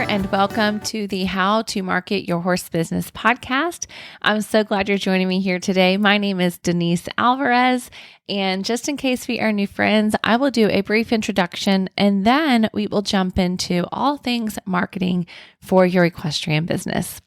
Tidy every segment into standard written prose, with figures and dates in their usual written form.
and welcome to the How to Market Your Horse Business podcast. I'm so glad you're joining me here today. My name is Denise Alvarez, and just in case we are new friends, I will do a brief introduction, and then we will jump into all things marketing for your equestrian business.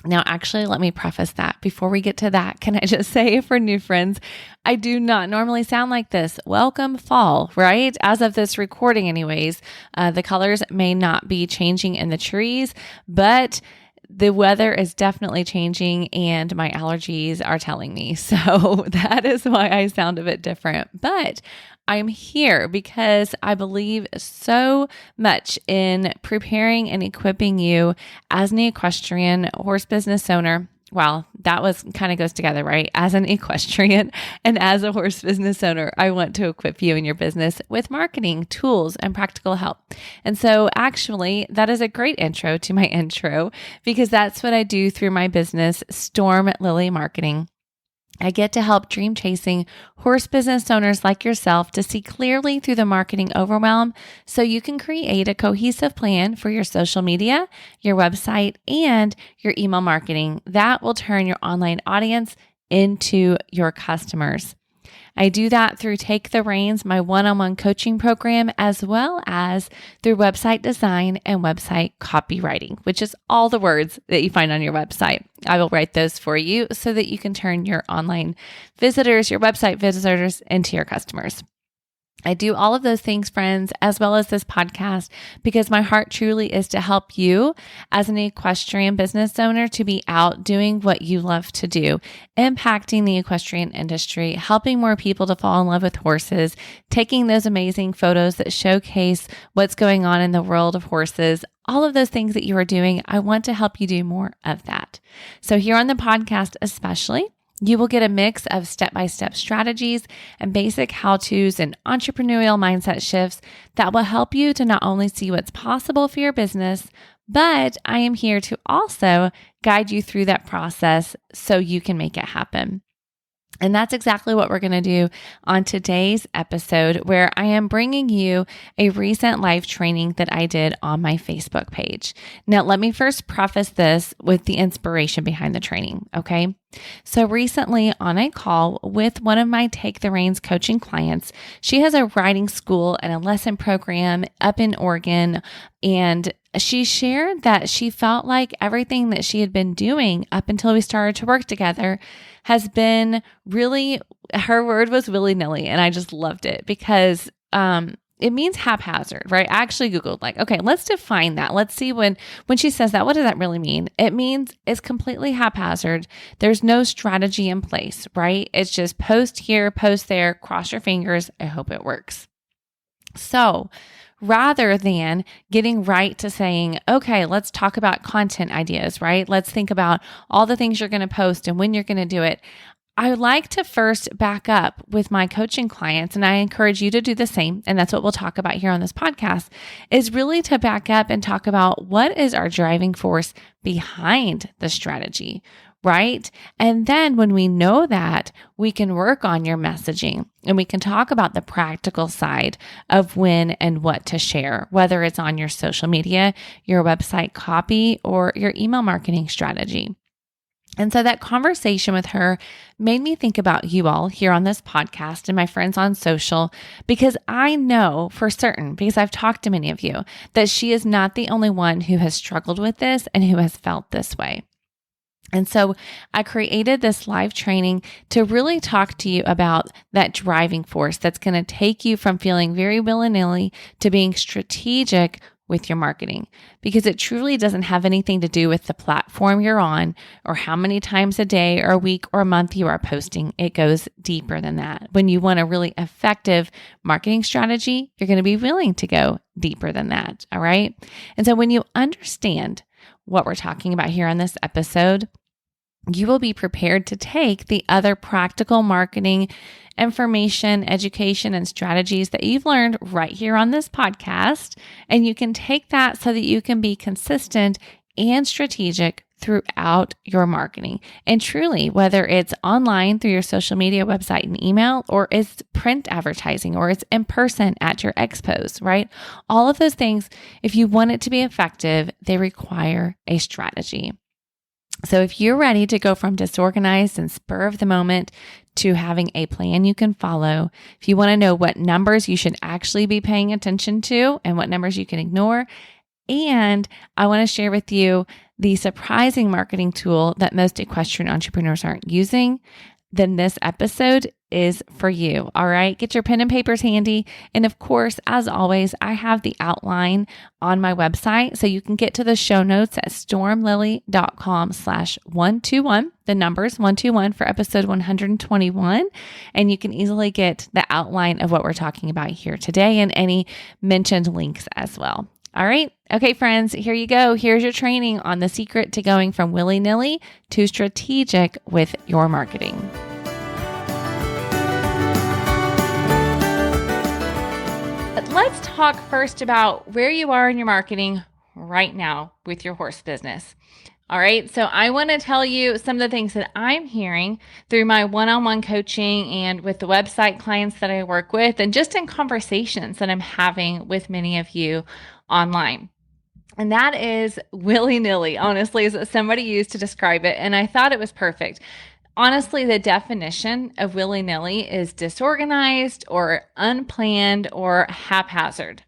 Now, actually, let me preface that. Before we get to that, can I just say for new friends, I do not normally sound like this. Welcome fall, right? As of this recording anyways, the colors may not be changing in the trees, but the weather is definitely changing and my allergies are telling me. So that is why I sound a bit different. But I'm here because I believe so much in preparing and equipping you as an equestrian horse business owner. Well, that kind of goes together, right? As an equestrian and as a horse business owner, I want to equip you in your business with marketing tools and practical help. And so actually, that is a great intro to my intro because that's what I do through my business, Storm Lily Marketing. I get to help dream chasing horse business owners like yourself to see clearly through the marketing overwhelm so you can create a cohesive plan for your social media, your website, and your email marketing that will turn your online audience into your customers. I do that through Take the Reins, my one-on-one coaching program, as well as through website design and website copywriting, which is all the words that you find on your website. I will write those for you so that you can turn your online visitors, your website visitors into your customers. I do all of those things, friends, as well as this podcast, because my heart truly is to help you as an equestrian business owner to be out doing what you love to do, impacting the equestrian industry, helping more people to fall in love with horses, taking those amazing photos that showcase what's going on in the world of horses. All of those things that you are doing, I want to help you do more of that. So here on the podcast especially, you will get a mix of step-by-step strategies and basic how-tos and entrepreneurial mindset shifts that will help you to not only see what's possible for your business, but I am here to also guide you through that process so you can make it happen. And that's exactly what we're going to do on today's episode, where I am bringing you a recent live training that I did on my Facebook page. Now, let me first preface this with the inspiration behind the training, okay? So recently on a call with one of my Take the Reins coaching clients, she has a riding school and a lesson program up in Oregon, and she shared that she felt like everything that she had been doing up until we started to work together has been really, her word was Willy-Nilly, and I just loved it because it means haphazard, right? I actually Googled okay, let's define that. Let's see when she says that, what does that really mean? It means it's completely haphazard. There's no strategy in place, right? It's just post here, post there, cross your fingers. I hope it works. So rather than getting right to saying, okay, let's talk about content ideas, right? Let's think about all the things you're going to post and when you're going to do it. I would like to first back up with my coaching clients, and I encourage you to do the same. And that's what we'll talk about here on this podcast, is really to back up and talk about what is our driving force behind the strategy, right? And then when we know that, we can work on your messaging and we can talk about the practical side of when and what to share, whether it's on your social media, your website copy, or your email marketing strategy. And so that conversation with her made me think about you all here on this podcast and my friends on social, because I know for certain, because I've talked to many of you, that she is not the only one who has struggled with this and who has felt this way. And so I created this live training to really talk to you about that driving force that's going to take you from feeling very willy-nilly to being strategic with your marketing, because it truly doesn't have anything to do with the platform you're on or how many times a day or a week or a month you are posting. It goes deeper than that. When you want a really effective marketing strategy, you're going to be willing to go deeper than that. All right. And so when you understand what we're talking about here on this episode, you will be prepared to take the other practical marketing information, education, and strategies that you've learned right here on this podcast, and you can take that so that you can be consistent and strategic throughout your marketing. And truly, whether it's online through your social media, website, and email, or it's print advertising, or it's in person at your expos, right? All of those things, if you want it to be effective, they require a strategy. So if you're ready to go from disorganized and spur of the moment to having a plan you can follow, if you want to know what numbers you should actually be paying attention to and what numbers you can ignore, and I want to share with you the surprising marketing tool that most equestrian entrepreneurs aren't using, then this episode is for you. All right. Get your pen and papers handy. And of course, as always, I have the outline on my website. So you can get to the show notes at stormlily.com/121, the numbers 121 for episode 121. And you can easily get the outline of what we're talking about here today and any mentioned links as well. All right. Okay, friends, here you go. Here's your training on the secret to going from willy-nilly to strategic with your marketing. But let's talk first about where you are in your marketing right now with your horse business. All right. So I want to tell you some of the things that I'm hearing through my one-on-one coaching and with the website clients that I work with, and just in conversations that I'm having with many of you online. And that is willy-nilly, honestly, is what somebody used to describe it. And I thought it was perfect. Honestly, the definition of willy-nilly is disorganized or unplanned or haphazard.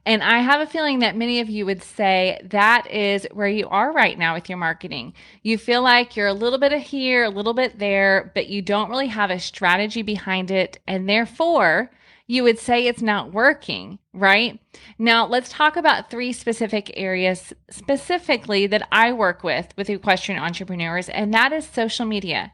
And I have a feeling that many of you would say that is where you are right now with your marketing. You feel like you're a little bit of here, a little bit there, but you don't really have a strategy behind it. And therefore, you would say it's not working, right? Now, let's talk about 3 specific areas specifically that I work with equestrian entrepreneurs, and that is social media.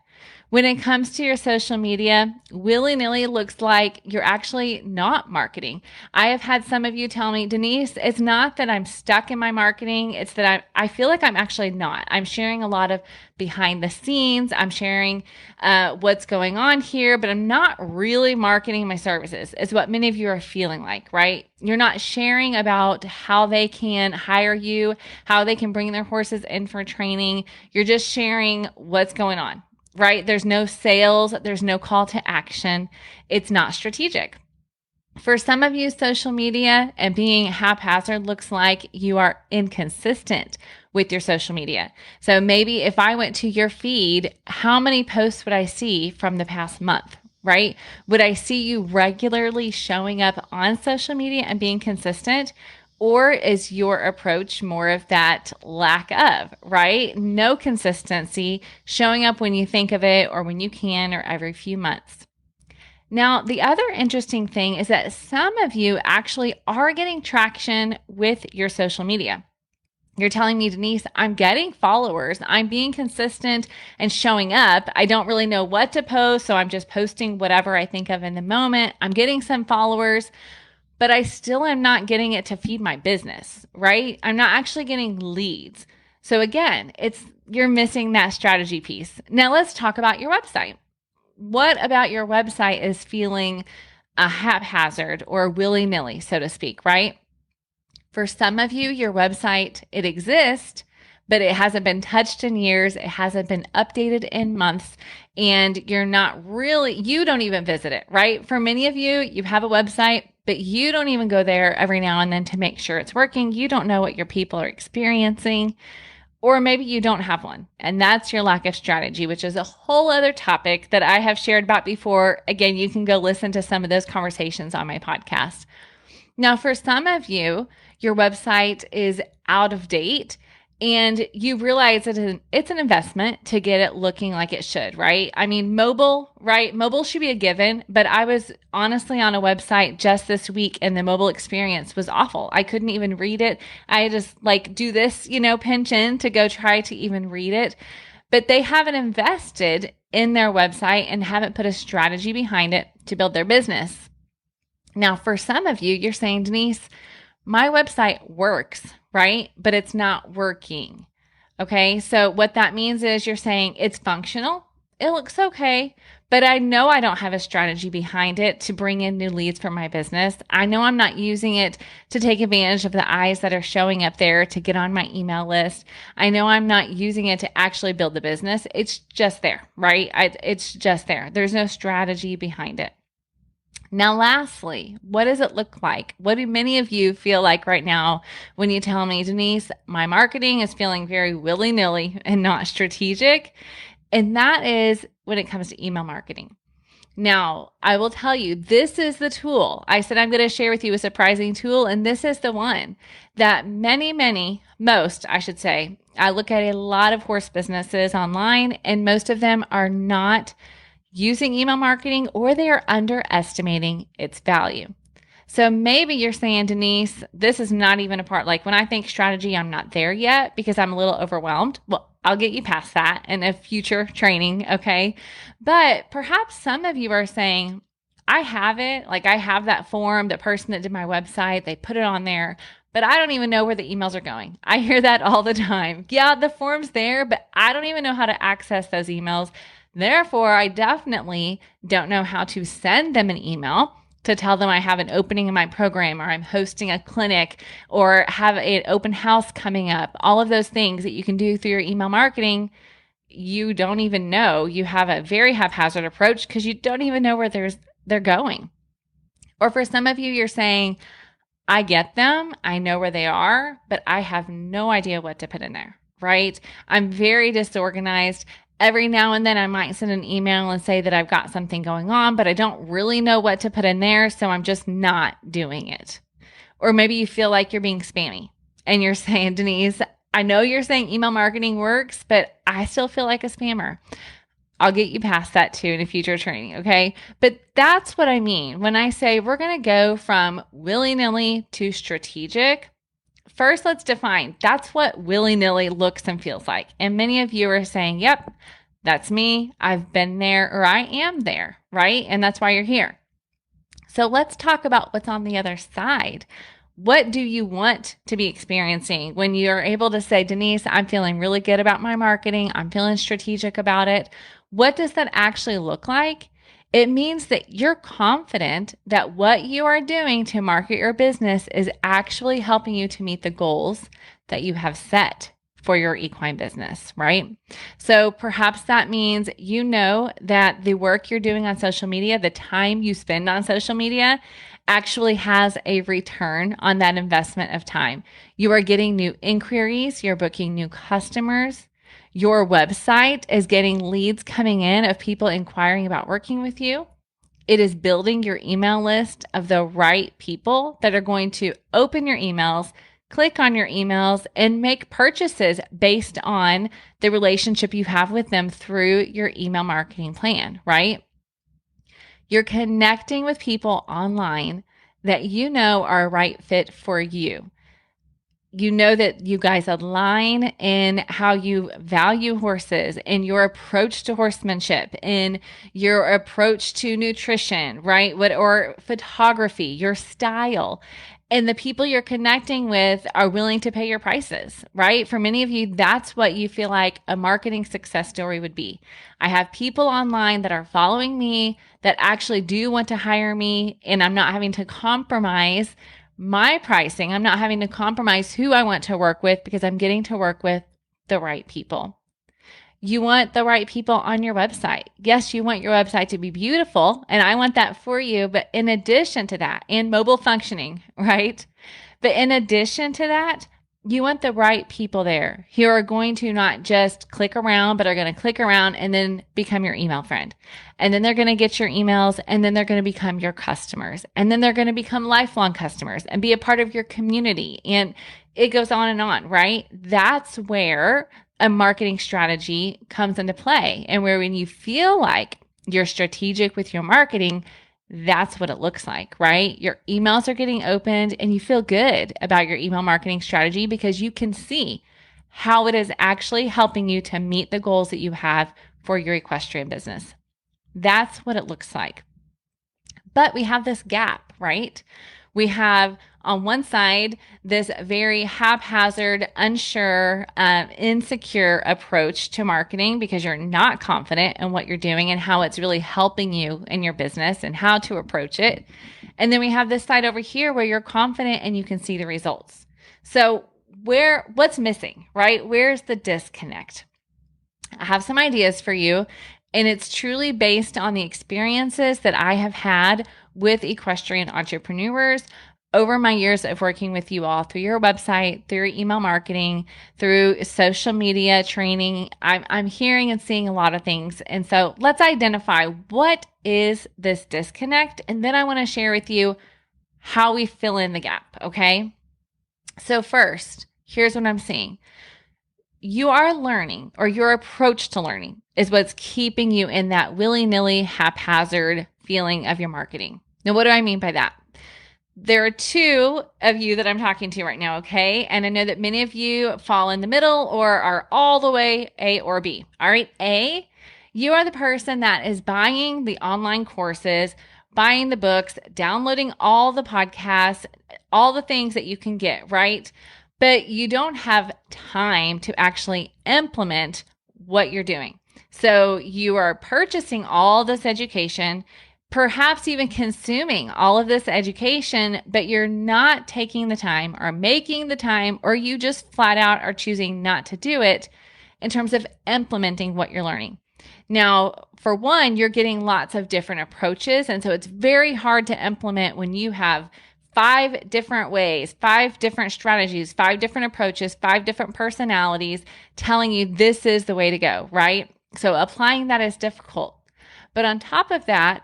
When it comes to your social media, willy-nilly looks like you're actually not marketing. I have had some of you tell me, Denise, it's not that I'm stuck in my marketing. It's that I feel like I'm actually not. I'm sharing a lot of behind the scenes. I'm sharing what's going on here, but I'm not really marketing my services, is what many of you are feeling like, right? You're not sharing about how they can hire you, how they can bring their horses in for training. You're just sharing what's going on. Right? There's no sales. There's no call to action. It's not strategic. For some of you, social media and being haphazard looks like you are inconsistent with your social media. So maybe if I went to your feed, how many posts would I see from the past month? Right? Would I see you regularly showing up on social media and being consistent? Or is your approach more of that lack of, right? No consistency, showing up when you think of it or when you can or every few months. Now, the other interesting thing is that some of you actually are getting traction with your social media. You're telling me, Denise, I'm getting followers. I'm being consistent and showing up. I don't really know what to post, so I'm just posting whatever I think of in the moment. I'm getting some followers, but I still am not getting it to feed my business, right? I'm not actually getting leads. So again, you're missing that strategy piece. Now let's talk about your website. What about your website is feeling a haphazard or willy-nilly, so to speak, right? For some of you, your website, it exists, but it hasn't been touched in years. It hasn't been updated in months, and you don't even visit it, right? For many of you, you have a website, but you don't even go there every now and then to make sure it's working. You don't know what your people are experiencing, or maybe you don't have one. And that's your lack of strategy, which is a whole other topic that I have shared about before. Again, you can go listen to some of those conversations on my podcast. Now, for some of you, your website is out of date and you realize that it's an investment to get it looking like it should, right? I mean, mobile, right? Mobile should be a given, but I was honestly on a website just this week and the mobile experience was awful. I couldn't even read it. I just do this, pinch in to go try to even read it. But they haven't invested in their website and haven't put a strategy behind it to build their business. Now, for some of you, you're saying, Denise, my website works, right? But it's not working. Okay. So what that means is you're saying it's functional. It looks okay, but I know I don't have a strategy behind it to bring in new leads for my business. I know I'm not using it to take advantage of the eyes that are showing up there to get on my email list. I know I'm not using it to actually build the business. It's just there, right? It's just there. There's no strategy behind it. Now, lastly, what does it look like? What do many of you feel like right now when you tell me, Denise, my marketing is feeling very willy-nilly and not strategic? And that is when it comes to email marketing. Now, I will tell you, this is the tool. I said I'm going to share with you a surprising tool, and this is the one that most, I should say, I look at a lot of horse businesses online, and most of them are not using email marketing or they are underestimating its value. So maybe you're saying, Denise, this is not even a part. Like when I think strategy, I'm not there yet because I'm a little overwhelmed. Well, I'll get you past that in a future training. Okay. But perhaps some of you are saying, I have it. Like I have that form, the person that did my website, they put it on there, but I don't even know where the emails are going. I hear that all the time. Yeah, the form's there, but I don't even know how to access those emails. Therefore, I definitely don't know how to send them an email to tell them I have an opening in my program or I'm hosting a clinic or have an open house coming up. All of those things that you can do through your email marketing, you don't even know. You have a very haphazard approach because you don't even know where they're going. Or for some of you, you're saying, I get them. I know where they are, but I have no idea what to put in there, right? I'm very disorganized. Every now and then I might send an email and say that I've got something going on, but I don't really know what to put in there. So I'm just not doing it. Or maybe you feel like you're being spammy and you're saying, Denise, I know you're saying email marketing works, but I still feel like a spammer. I'll get you past that too in a future training. Okay. But that's what I mean when I say we're going to go from willy-nilly to strategic. First, let's define that's what willy-nilly looks and feels like. And many of you are saying, yep, that's me. I've been there or I am there, right? And that's why you're here. So let's talk about what's on the other side. What do you want to be experiencing when you're able to say, Denise, I'm feeling really good about my marketing. I'm feeling strategic about it. What does that actually look like? It means that you're confident that what you are doing to market your business is actually helping you to meet the goals that you have set for your equine business, right? So perhaps that means you know that the work you're doing on social media, the time you spend on social media, actually has a return on that investment of time. You are getting new inquiries, you're booking new customers. Your website is getting leads coming in of people inquiring about working with you. It is building your email list of the right people that are going to open your emails, click on your emails, and make purchases based on the relationship you have with them through your email marketing plan, right? You're connecting with people online that you know are a right fit for you. You know that you guys align in how you value horses, in your approach to horsemanship, in your approach to nutrition, right? Or photography, your style. And the people you're connecting with are willing to pay your prices, right? For many of you, that's what you feel like a marketing success story would be. I have people online that are following me that actually do want to hire me, and I'm not having to compromise my pricing. I'm not having to compromise who I want to work with because I'm getting to work with the right people. You want the right people on your website. Yes, you want your website to be beautiful, and I want that for you. But in addition to that, and mobile functioning, right? But in addition to that, you want the right people there who are going to not just click around, but are going to click around and then become your email friend. And then they're going to get your emails, and then they're going to become your customers. And then they're going to become lifelong customers and be a part of your community. And it goes on, right? That's where a marketing strategy comes into play. And where when you feel like you're strategic with your marketing, that's what it looks like, right? Your emails are getting opened and you feel good about your email marketing strategy because you can see how it is actually helping you to meet the goals that you have for your equestrian business. That's what it looks like. But we have this gap, right? We have on one side, this very haphazard, unsure, insecure approach to marketing because you're not confident in what you're doing and how it's really helping you in your business and how to approach it. And then we have this side over here where you're confident and you can see the results. So what's missing, right? Where's the disconnect? I have some ideas for you, and it's truly based on the experiences that I have had with equestrian entrepreneurs over my years of working with you all through your website, through your email marketing, through social media training. I'm hearing and seeing a lot of things. And so let's identify what is this disconnect. And then I want to share with you how we fill in the gap. Okay. So first, here's what I'm seeing. You are learning, or your approach to learning is what's keeping you in that willy-nilly, haphazard feeling of your marketing. Now, what do I mean by that? There are two of you that I'm talking to right now, okay? And I know that many of you fall in the middle or are all the way A or B. All right, A, you are the person that is buying the online courses, buying the books, downloading all the podcasts, all the things that you can get, right? But you don't have time to actually implement what you're doing. So you are purchasing all this education, perhaps even consuming all of this education, but you're not taking the time or making the time, or you just flat out are choosing not to do it in terms of implementing what you're learning. Now, for one, you're getting lots of different approaches. And so it's very hard to implement when you have 5 different ways, 5 different strategies, 5 different approaches, 5 different personalities telling you this is the way to go, right? So applying that is difficult. But on top of that,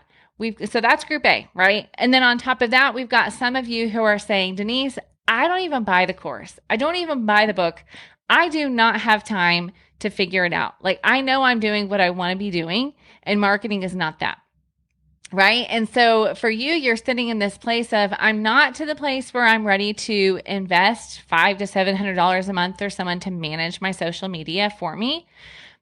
so that's group A, right? And then on top of that, we've got some of you who are saying, Denise, I don't even buy the course. I don't even buy the book. I do not have time to figure it out. Like, I know I'm doing what I want to be doing, and marketing is not that. Right. And so for you, you're sitting in this place of, I'm not to the place where I'm ready to invest $500 to $700 a month or someone to manage my social media for me.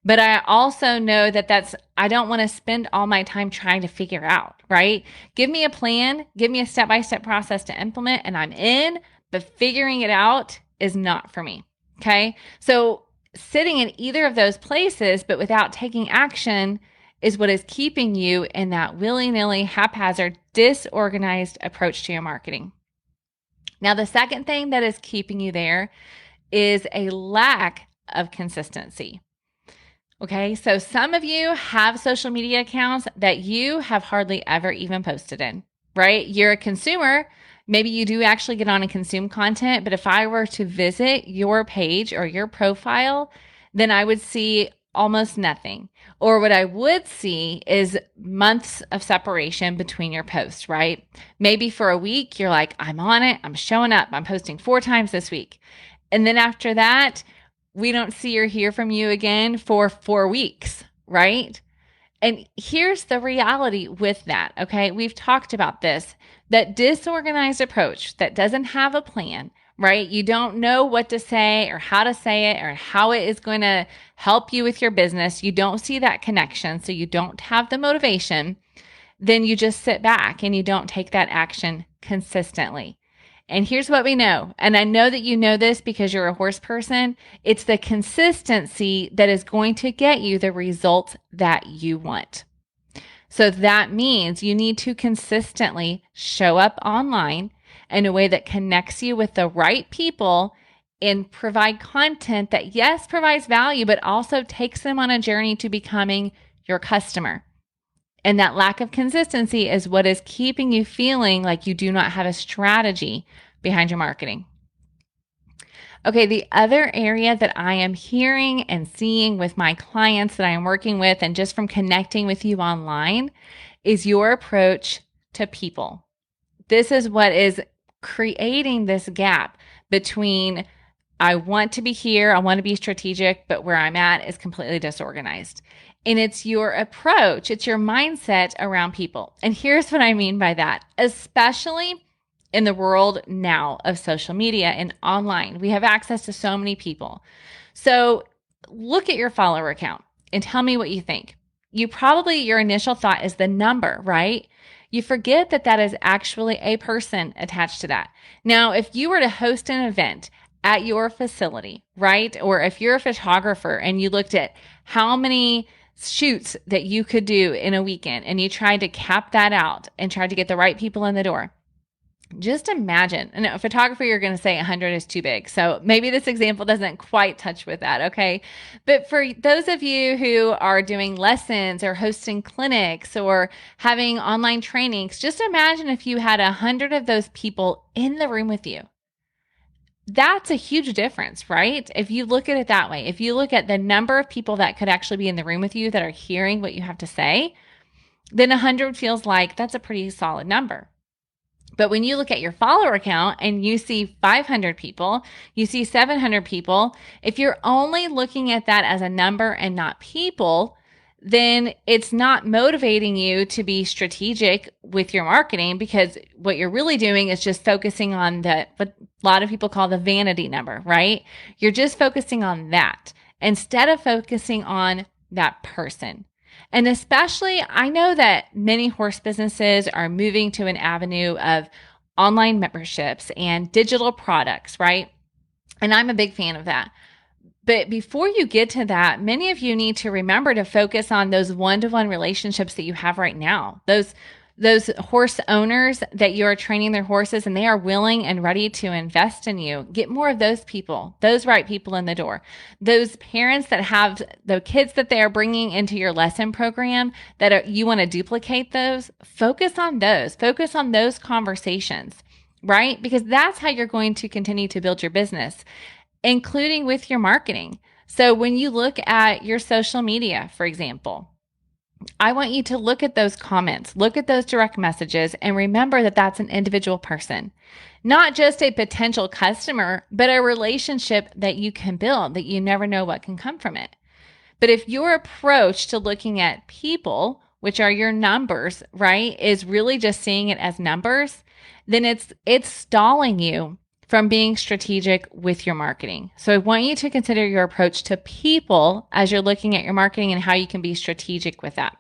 But I also know that I don't want to spend all my time trying to figure out, right? Give me a plan, give me a step-by-step process to implement, and I'm in, but figuring it out is not for me. Okay. So sitting in either of those places, but without taking action, is what is keeping you in that willy-nilly, haphazard, disorganized approach to your marketing. Now, the second thing that is keeping you there is a lack of consistency. Okay, so some of you have social media accounts that you have hardly ever even posted in, right? You're a consumer. Maybe you do actually get on and consume content, but if I were to visit your page or your profile, then I would see almost nothing. Or what I would see is months of separation between your posts, right? Maybe for a week, you're like, I'm on it, I'm showing up, I'm posting 4 times this week. And then after that, we don't see or hear from you again for 4 weeks, right? And here's the reality with that, okay? We've talked about this, that disorganized approach that doesn't have a plan, right? You don't know what to say or how it is going to help you with your business. You don't see that connection, so you don't have the motivation. Then you just sit back and you don't take that action consistently. And here's what we know. And I know that you know this because you're a horse person. It's the consistency that is going to get you the results that you want. So that means you need to consistently show up online in a way that connects you with the right people and provide content that, yes, provides value, but also takes them on a journey to becoming your customer. And that lack of consistency is what is keeping you feeling like you do not have a strategy behind your marketing. Okay, the other area that I am hearing and seeing with my clients that I am working with, and just from connecting with you online, is your approach to people. This is what is creating this gap between I want to be here, I want to be strategic, but where I'm at is completely disorganized. And it's your approach, it's your mindset around people. And here's what I mean by that, especially in the world now of social media and online. We have access to so many people. So look at your follower count and tell me what you think. Your initial thought is the number, right? You forget that that is actually a person attached to that. Now, if you were to host an event at your facility, right? Or if you're a photographer and you looked at how many shoots that you could do in a weekend and you tried to cap that out and tried to get the right people in the door, just imagine. And a photographer, you're going to say 100 is too big. So maybe this example doesn't quite touch with that. Okay. But for those of you who are doing lessons or hosting clinics or having online trainings, just imagine if you had 100 of those people in the room with you. That's a huge difference, right? If you look at it that way, if you look at the number of people that could actually be in the room with you that are hearing what you have to say, then 100 feels like that's a pretty solid number. But when you look at your follower count and you see 500 people, you see 700 people, if you're only looking at that as a number and not people, then it's not motivating you to be strategic with your marketing, because what you're really doing is just focusing on what a lot of people call the vanity number, right? You're just focusing on that instead of focusing on that person. And especially, I know that many horse businesses are moving to an avenue of online memberships and digital products, right? And I'm a big fan of that. But before you get to that, many of you need to remember to focus on those one-to-one relationships that you have right now. Those horse owners that you are training their horses and they are willing and ready to invest in you. Get more of those people, those right people in the door. Those parents that have the kids that they are bringing into your lesson program you want to duplicate those. Focus on those. Focus on those conversations, right? Because that's how you're going to continue to build your business, including with your marketing. So when you look at your social media, for example, I want you to look at those comments, look at those direct messages, and remember that that's an individual person, not just a potential customer, but a relationship that you can build that you never know what can come from it. But if your approach to looking at people, which are your numbers, right, is really just seeing it as numbers, then it's stalling you from being strategic with your marketing. So I want you to consider your approach to people as you're looking at your marketing and how you can be strategic with that.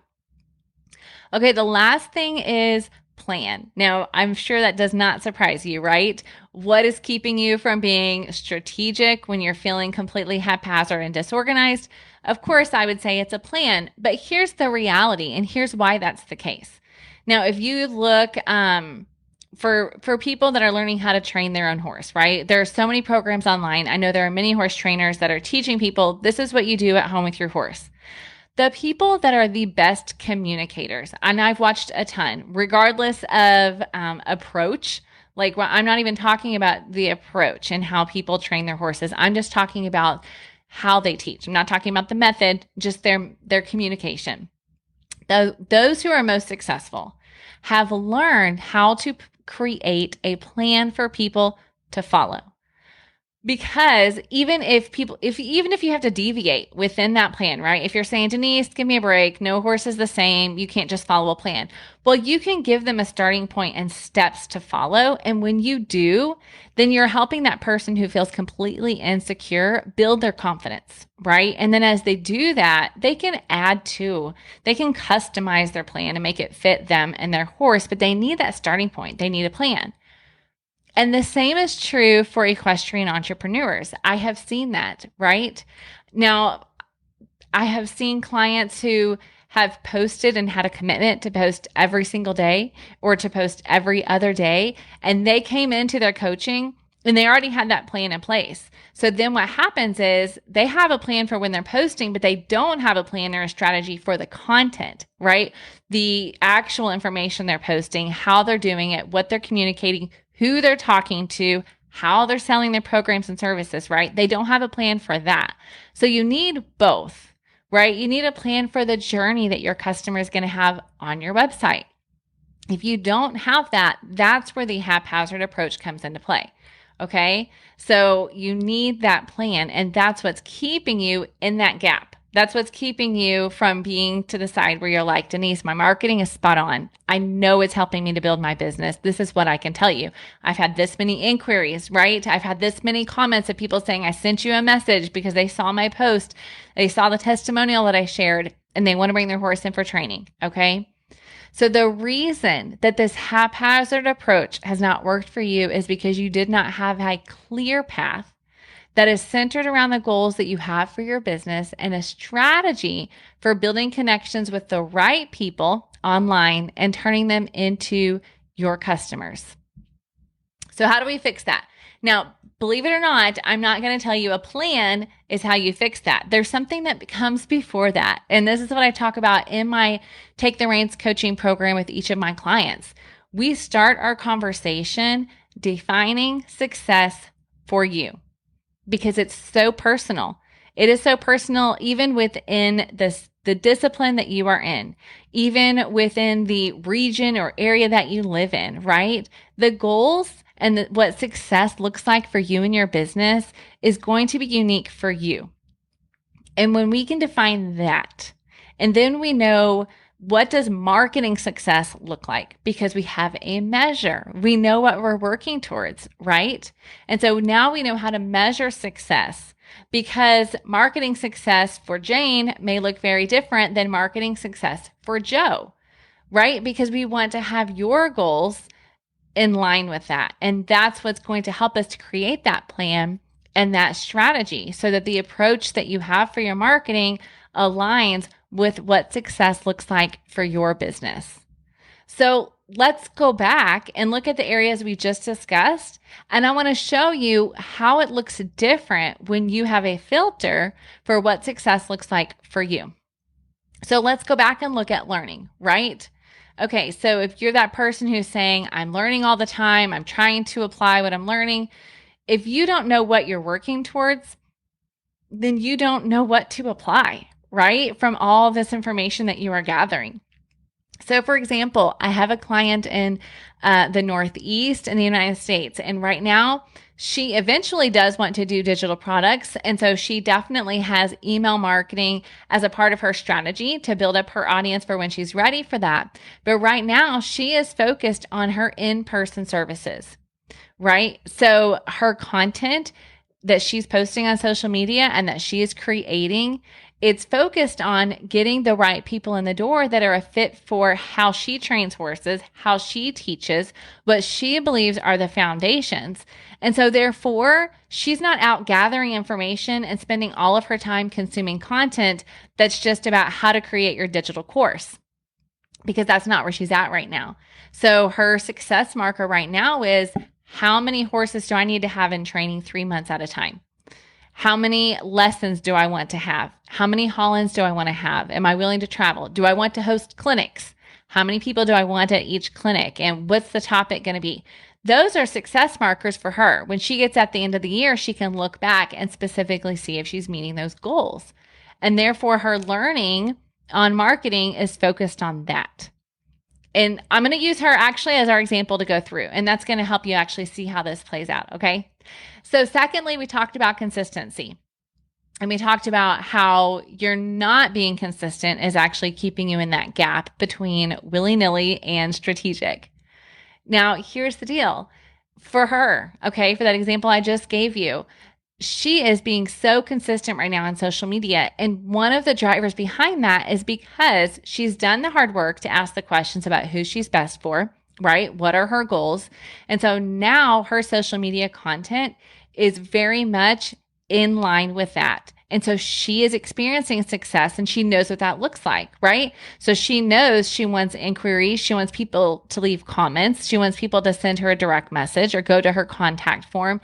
Okay, the last thing is plan. Now, I'm sure that does not surprise you, right? What is keeping you from being strategic when you're feeling completely haphazard and disorganized? Of course, I would say it's a plan, but here's the reality, and here's why that's the case. Now, if you look, for people that are learning how to train their own horse, right? There are so many programs online. I know there are many horse trainers that are teaching people, this is what you do at home with your horse. The people that are the best communicators, and I've watched a ton, regardless of approach, like I'm not even talking about the approach and how people train their horses. I'm just talking about how they teach. I'm not talking about the method, just their communication. Those who are most successful have learned how to create a plan for people to follow. Because even if you have to deviate within that plan, right? If you're saying, Denise, give me a break, no horse is the same, you can't just follow a plan. Well, you can give them a starting point and steps to follow. And when you do, then you're helping that person who feels completely insecure build their confidence, right? And then as they do that, they can customize their plan and make it fit them and their horse, but they need that starting point. They need a plan. And the same is true for equestrian entrepreneurs. I have seen that, right? Now, I have seen clients who have posted and had a commitment to post every single day or to post every other day, and they came into their coaching and they already had that plan in place. So then what happens is they have a plan for when they're posting, but they don't have a plan or a strategy for the content, right? The actual information they're posting, how they're doing it, what they're communicating, who they're talking to, how they're selling their programs and services, right? They don't have a plan for that. So you need both, right? You need a plan for the journey that your customer is going to have on your website. If you don't have that, that's where the haphazard approach comes into play. Okay. So you need that plan, and that's what's keeping you in that gap. That's what's keeping you from being to the side where you're like, Denise, my marketing is spot on. I know it's helping me to build my business. This is what I can tell you. I've had this many inquiries, right? I've had this many comments of people saying, I sent you a message because they saw my post. They saw the testimonial that I shared and they want to bring their horse in for training. Okay. So the reason that this haphazard approach has not worked for you is because you did not have a clear path that is centered around the goals that you have for your business and a strategy for building connections with the right people online and turning them into your customers. So how do we fix that? Now, believe it or not, I'm not going to tell you a plan is how you fix that. There's something that comes before that. And this is what I talk about in my Take the Reins coaching program with each of my clients. We start our conversation defining success for you because it's so personal. It is so personal even within the discipline that you are in, even within the region or area that you live in, right? The goals and what success looks like for you and your business is going to be unique for you. And when we can define that, and then we know what does marketing success look like because we have a measure. We know what we're working towards, right? And so now we know how to measure success because marketing success for Jane may look very different than marketing success for Joe, right? Because we want to have your goals in line with that. And that's what's going to help us to create that plan and that strategy so that the approach that you have for your marketing aligns with what success looks like for your business. So let's go back and look at the areas we just discussed. And I want to show you how it looks different when you have a filter for what success looks like for you. So let's go back and look at learning, right? Okay, so if you're that person who's saying, I'm learning all the time, I'm trying to apply what I'm learning, if you don't know what you're working towards, then you don't know what to apply, right? From all this information that you are gathering. So for example, I have a client in the Northeast in the United States, and right now she eventually does want to do digital products. And so she definitely has email marketing as a part of her strategy to build up her audience for when she's ready for that. But right now she is focused on her in-person services, right? So her content that she's posting on social media and that she is creating, it's focused on getting the right people in the door that are a fit for how she trains horses, how she teaches, what she believes are the foundations. And so therefore, she's not out gathering information and spending all of her time consuming content that's just about how to create your digital course, because that's not where she's at right now. So her success marker right now is, how many horses do I need to have in training 3 months at a time? How many lessons do I want to have? How many Hollands do I want to have? Am I willing to travel? Do I want to host clinics? How many people do I want at each clinic? And what's the topic going to be? Those are success markers for her. When she gets at the end of the year, she can look back and specifically see if she's meeting those goals. And therefore, her learning on marketing is focused on that. And I'm going to use her actually as our example to go through, and that's going to help you actually see how this plays out, okay? So secondly, we talked about consistency. And we talked about how you're not being consistent is actually keeping you in that gap between willy-nilly and strategic. Now, here's the deal. For her, okay, for that example I just gave you, she is being so consistent right now on social media. And one of the drivers behind that is because she's done the hard work to ask the questions about who she's best for, right? What are her goals? And so now her social media content is very much in line with that. And so she is experiencing success and she knows what that looks like, right? So she knows she wants inquiries. She wants people to leave comments. She wants people to send her a direct message or go to her contact form.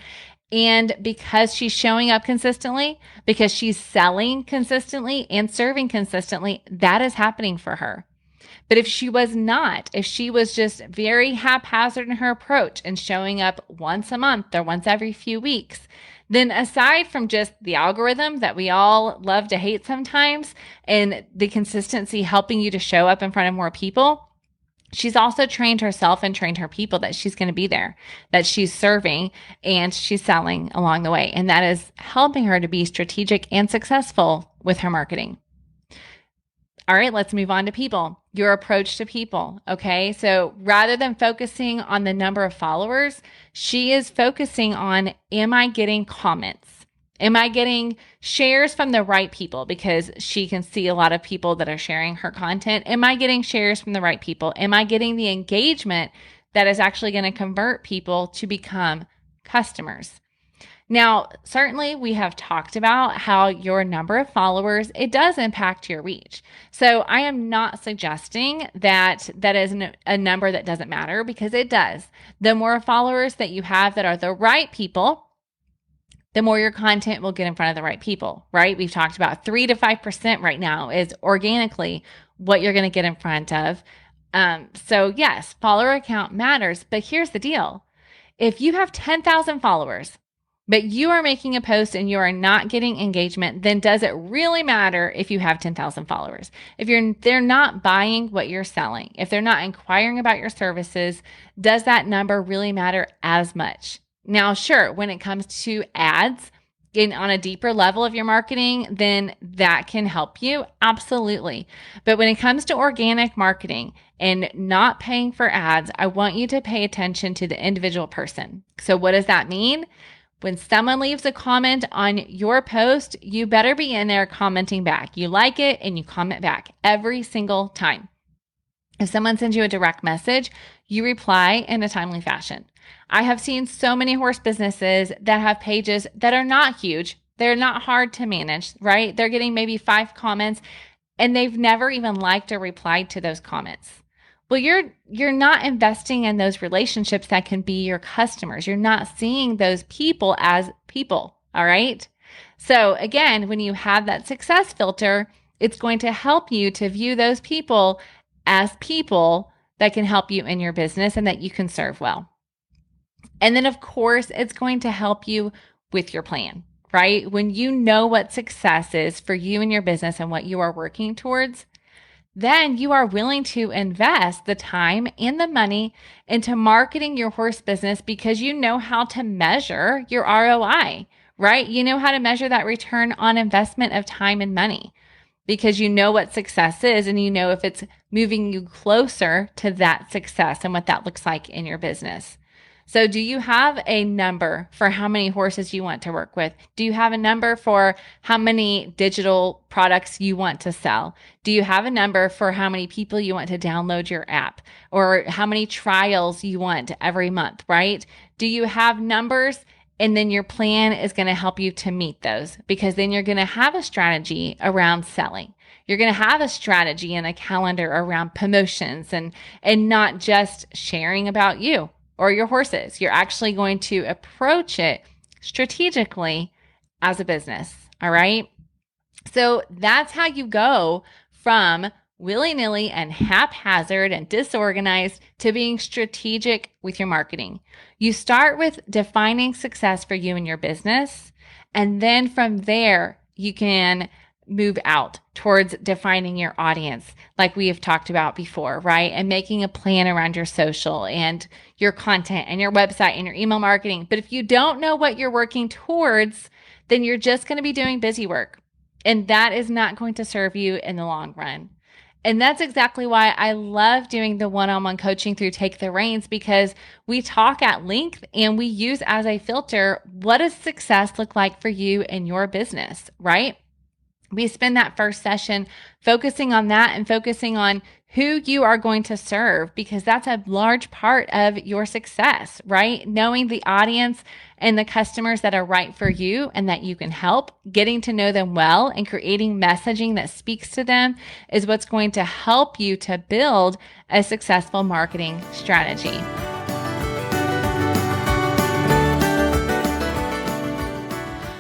And because she's showing up consistently, because she's selling consistently and serving consistently, that is happening for her. But if she was not, if she was just very haphazard in her approach and showing up once a month or once every few weeks, then aside from just the algorithm that we all love to hate sometimes and the consistency helping you to show up in front of more people, she's also trained herself and trained her people that she's going to be there, that she's serving and she's selling along the way. And that is helping her to be strategic and successful with her marketing. All right, let's move on to people. Your approach to people. Okay. So rather than focusing on the number of followers, she is focusing on, am I getting comments? Am I getting shares from the right people because she can see a lot of people that are sharing her content? Am I getting shares from the right people? Am I getting the engagement that is actually going to convert people to become customers? Now, certainly we have talked about how your number of followers, it does impact your reach. So I am not suggesting that that is a number that doesn't matter, because it does. The more followers that you have that are the right people, the more your content will get in front of the right people, right? We've talked about 3 to 5% right now is organically what you're going to get in front of. So yes, follower count matters, but here's the deal. If you have 10,000 followers, but you are making a post and you are not getting engagement, then does it really matter if you have 10,000 followers? If they're not buying what you're selling, if they're not inquiring about your services, does that number really matter as much? Now, sure, when it comes to ads on a deeper level of your marketing, then that can help you. Absolutely. But when it comes to organic marketing and not paying for ads, I want you to pay attention to the individual person. So what does that mean? When someone leaves a comment on your post, you better be in there commenting back. You like it and you comment back every single time. If someone sends you a direct message, you reply in a timely fashion. I have seen so many horse businesses that have pages that are not huge. They're not hard to manage, right? They're getting maybe 5 comments and they've never even liked or replied to those comments. Well, you're not investing in those relationships that can be your customers. You're not seeing those people as people, all right? So again, when you have that success filter, it's going to help you to view those people as people that can help you in your business and that you can serve well. And then, of course, it's going to help you with your plan, right? When you know what success is for you and your business and what you are working towards, then you are willing to invest the time and the money into marketing your horse business because you know how to measure your ROI, right? You know how to measure that return on investment of time and money because you know what success is and you know if it's moving you closer to that success and what that looks like in your business. So do you have a number for how many horses you want to work with? Do you have a number for how many digital products you want to sell? Do you have a number for how many people you want to download your app or how many trials you want every month, right? Do you have numbers? And then your plan is going to help you to meet those because then you're going to have a strategy around selling. You're going to have a strategy and a calendar around promotions and not just sharing about you or your horses. You're actually going to approach it strategically as a business. All right. So that's how you go from willy-nilly and haphazard and disorganized to being strategic with your marketing. You start with defining success for you and your business. And then from there, you can move out towards defining your audience like we have talked about before, right? And making a plan around your social and your content and your website and your email marketing. But if you don't know what you're working towards, then you're just going to be doing busy work. And that is not going to serve you in the long run. And that's exactly why I love doing the one-on-one coaching through Take the Reins because we talk at length and we use as a filter, what does success look like for you and your business, right? We spend that first session focusing on that and focusing on who you are going to serve because that's a large part of your success, right? Knowing the audience and the customers that are right for you and that you can help, getting to know them well and creating messaging that speaks to them is what's going to help you to build a successful marketing strategy.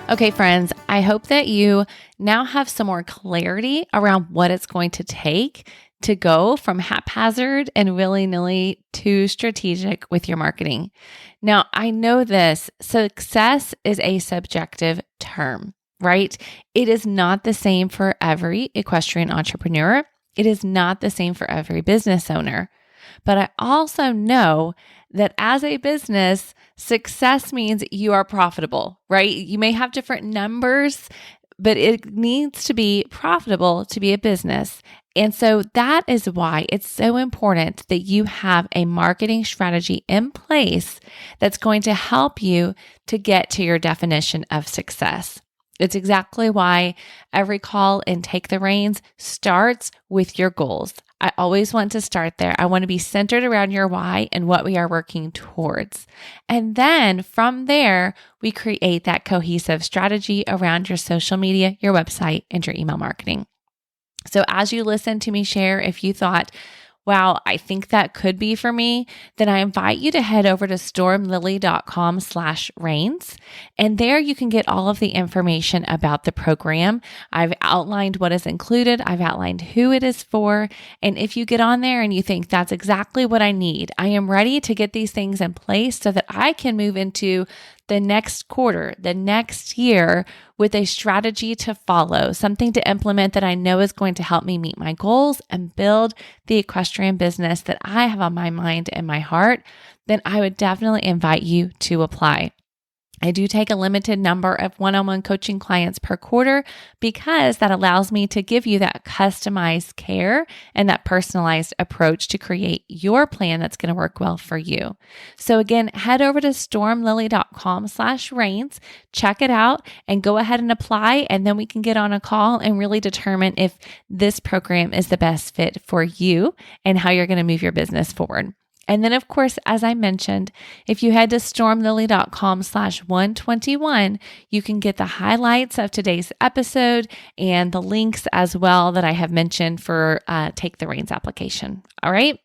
Okay, friends, I hope that you now have some more clarity around what it's going to take to go from haphazard and willy-nilly to strategic with your marketing. Now, I know this success is a subjective term, right? It is not the same for every equestrian entrepreneur. It is not the same for every business owner. But I also know that as a business, success means you are profitable, right? You may have different numbers, but it needs to be profitable to be a business. And so that is why it's so important that you have a marketing strategy in place that's going to help you to get to your definition of success. It's exactly why every call in Take the Reins starts with your goals. I always want to start there. I want to be centered around your why and what we are working towards. And then from there, we create that cohesive strategy around your social media, your website, and your email marketing. So as you listen to me share, if you thought, wow, I think that could be for me, then I invite you to head over to stormlily.com/reins. And there you can get all of the information about the program. I've outlined what is included. I've outlined who it is for. And if you get on there and you think that's exactly what I need, I am ready to get these things in place so that I can move into the next quarter, the next year with a strategy to follow, something to implement that I know is going to help me meet my goals and build the equestrian business that I have on my mind and my heart, then I would definitely invite you to apply. I do take a limited number of one-on-one coaching clients per quarter because that allows me to give you that customized care and that personalized approach to create your plan that's going to work well for you. So again, head over to stormlily.com/reins, check it out and go ahead and apply. And then we can get on a call and really determine if this program is the best fit for you and how you're going to move your business forward. And then, of course, as I mentioned, if you head to stormlily.com/121, you can get the highlights of today's episode and the links as well that I have mentioned for Take the Reins application. All right.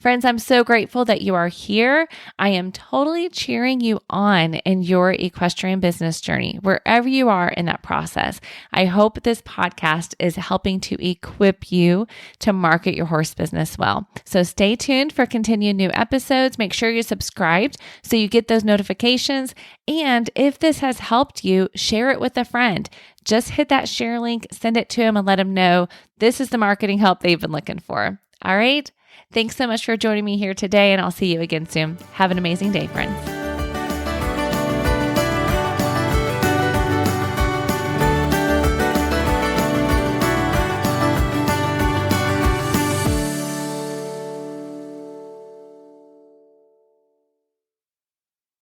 Friends, I'm so grateful that you are here. I am totally cheering you on in your equestrian business journey, wherever you are in that process. I hope this podcast is helping to equip you to market your horse business well. So stay tuned for continued new episodes. Make sure you're subscribed so you get those notifications. And if this has helped you, share it with a friend. Just hit that share link, send it to them, and let them know this is the marketing help they've been looking for. All right. Thanks so much for joining me here today, and I'll see you again soon. Have an amazing day, friends.